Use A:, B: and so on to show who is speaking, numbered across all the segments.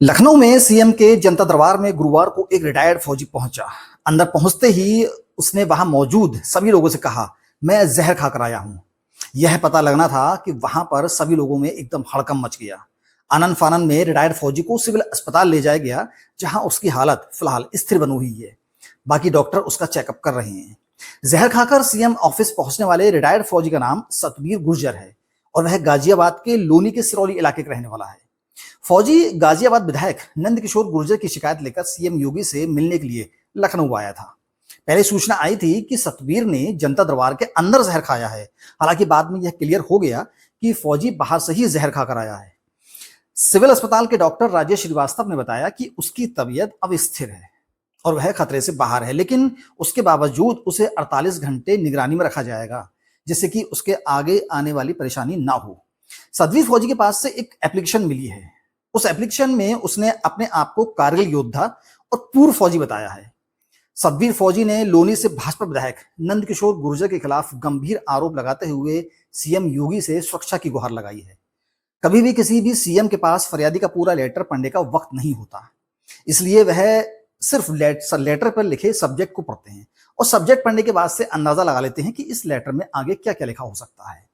A: लखनऊ में सीएम के जनता दरबार में गुरुवार को एक रिटायर्ड फौजी पहुंचा। अंदर पहुंचते ही उसने वहां मौजूद सभी लोगों से कहा, मैं जहर खाकर आया हूं। यह पता लगना था कि वहां पर सभी लोगों में एकदम हड़कंप मच गया। आनन फानन में रिटायर्ड फौजी को सिविल अस्पताल ले जाया गया, जहां उसकी हालत फिलहाल स्थिर बनी हुई है। बाकी डॉक्टर उसका चेकअप कर रहे हैं। जहर खाकर सीएम ऑफिस पहुंचने वाले रिटायर्ड फौजी का नाम सतबीर गुर्जर है और वह गाजियाबाद के लोनी के सिरौली इलाके का रहने वाला है। फौजी गाजियाबाद विधायक नंदकिशोर गुर्जर की शिकायत लेकर सीएम योगी से मिलने के लिए लखनऊ आया था। पहले सूचना आई थी कि सतबीर ने जनता दरबार के अंदर जहर खाया है। हालांकि बाद में यह क्लियर हो गया कि फौजी बाहर से ही जहर खाकर आया है। सिविल अस्पताल के डॉक्टर राजेश श्रीवास्तव ने बताया कि उसकी तबीयत अब स्थिर है और वह खतरे से बाहर है, लेकिन उसके बावजूद उसे 48 घंटे निगरानी में रखा जाएगा, जिससे कि उसके आगे आने वाली परेशानी ना हो। सतबीर फौजी के पास से एक एप्लीकेशन मिली है। उस एप्लीकेशन में उसने अपने आप को कारगिल योद्धा और पूर्व फौजी बताया है। सतबीर फौजी ने लोनी से भाजपा विधायक नंदकिशोर गुर्जर के खिलाफ गंभीर आरोप लगाते हुए सीएम योगी से सुरक्षा की गुहार लगाई है। कभी भी किसी भी सीएम के पास फरियादी का पूरा लेटर पढ़ने का वक्त नहीं होता, इसलिए वह सिर्फ लेटर पर लिखे सब्जेक्ट को पढ़ते हैं और सब्जेक्ट पढ़ने के बाद से अंदाजा लगा लेते हैं कि इस लेटर में आगे क्या क्या लिखा हो सकता है।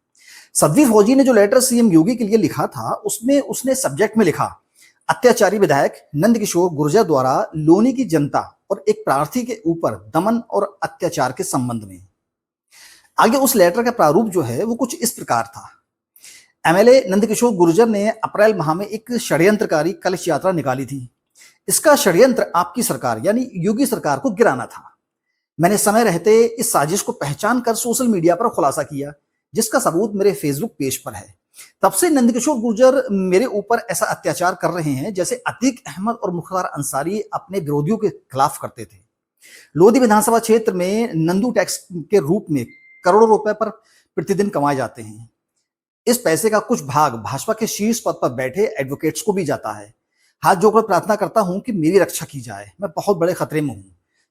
A: सतबीर फौजी ने जो लेटर सीएम योगी के लिए लिखा था, उसमें उसने सब्जेक्ट में लिखा, अत्याचारी विधायक नंदकिशोर गुर्जर द्वारा लोनी की जनता और एक प्रार्थी के ऊपर दमन और अत्याचार के संबंध में। आगे उस लेटर का प्रारूप जो है वो कुछ इस प्रकार था। एमएलए नंदकिशोर गुर्जर ने अप्रैल माह में एक षड्यंत्रकारी कलश यात्रा निकाली थी। इसका षड्यंत्र आपकी सरकार यानी योगी सरकार को गिराना था। मैंने समय रहते इस साजिश को पहचान कर सोशल मीडिया पर खुलासा किया, जिसका सबूत मेरे फेसबुक पेज पर है। तब से नंदकिशोर गुर्जर मेरे ऊपर ऐसा अत्याचार कर रहे हैं जैसे अतीक अहमद और मुख्तार अंसारी अपने विरोधियों के खिलाफ करते थे। लोधी विधानसभा क्षेत्र में नंदू टैक्स के रूप में करोड़ों रुपए पर प्रतिदिन कमाए जाते हैं। इस पैसे का कुछ भाग भाजपा के शीर्ष पद पर बैठे एडवोकेट्स को भी जाता है। हाथ जोड़कर प्रार्थना करता हूं कि मेरी रक्षा की जाए, मैं बहुत बड़े खतरे में हूं।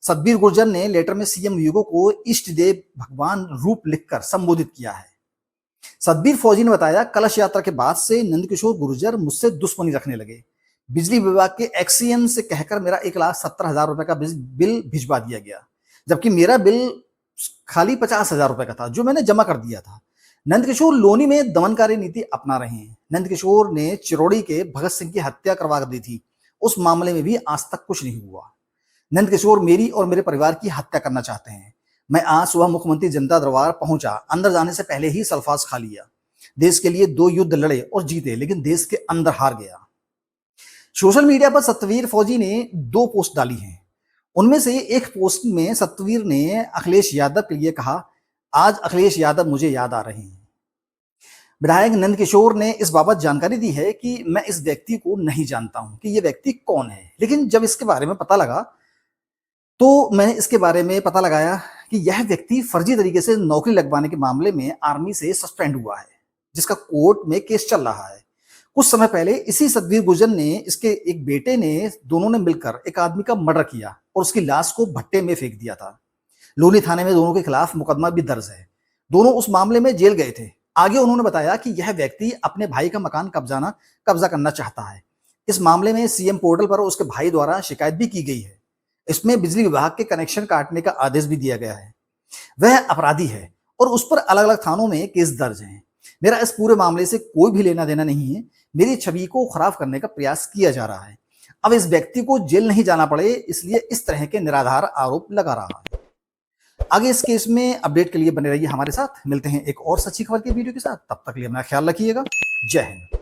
A: सतबीर गुर्जर ने लेटर में सीएम योगी को इष्ट देव भगवान रूप लिखकर संबोधित किया है। सतबीर फौजी ने बताया, कलश यात्रा के बाद से नंदकिशोर गुर्जर मुझसे दुश्मनी रखने लगे। बिजली विभाग के एक्सीएम से कहकर मेरा 1,70,000 रुपए का बिल भिजवा दिया गया, जबकि मेरा बिल खाली 50,000 रुपए का था जो मैंने जमा कर दिया था। नंदकिशोर लोनी में दमनकारी नीति अपना रहे हैं। नंदकिशोर ने चिरौड़ी के भगत सिंह की हत्या करवा दी थी, उस मामले में भी आज तक कुछ नहीं हुआ। नंदकिशोर मेरी और मेरे परिवार की हत्या करना चाहते हैं। मैं आज सुबह मुख्यमंत्री जनता दरबार पहुंचा, अंदर जाने से पहले ही सल्फास खा लिया। देश के लिए 2 युद्ध लड़े और जीते, लेकिन देश के अंदर हार गया। सोशल मीडिया पर सतबीर फौजी ने 2 पोस्ट डाली हैं। उनमें से एक पोस्ट में सतबीर ने अखिलेश यादव के लिए कहा, आज अखिलेश यादव मुझे याद आ रहे हैं। विधायक नंदकिशोर ने इस बाबत जानकारी दी है कि मैं इस व्यक्ति को नहीं जानता हूं कि यह व्यक्ति कौन है, लेकिन जब इसके बारे में पता लगा तो मैंने इसके बारे में पता लगाया कि यह व्यक्ति फर्जी तरीके से नौकरी लगवाने के मामले में आर्मी से सस्पेंड हुआ है, जिसका कोर्ट में केस चल रहा है। कुछ समय पहले इसी सतबीर गुर्जर ने, इसके एक बेटे ने, दोनों ने मिलकर एक आदमी का मर्डर किया और उसकी लाश को भट्टे में फेंक दिया था। लोनी थाने में दोनों के खिलाफ मुकदमा भी दर्ज है। दोनों उस मामले में जेल गए थे। आगे उन्होंने बताया कि यह व्यक्ति अपने भाई का मकान कब्जा करना चाहता है। इस मामले में सीएम पोर्टल पर उसके भाई द्वारा शिकायत भी की गई है। इसमें बिजली विभाग के कनेक्शन काटने का आदेश भी दिया गया है। वह अपराधी है और उस पर अलग अलग थानों में केस दर्ज हैं। मेरा इस पूरे मामले से कोई भी लेना देना नहीं है। मेरी छवि को खराब करने का प्रयास किया जा रहा है। अब इस व्यक्ति को जेल नहीं जाना पड़े, इसलिए इस तरह के निराधार आरोप लगा रहा है। आगे इस केस में अपडेट के लिए बने रहिए हमारे साथ। मिलते हैं एक और सच्ची खबर की वीडियो के साथ। तब तक के लिए अपना ख्याल रखिएगा। जय हिंद।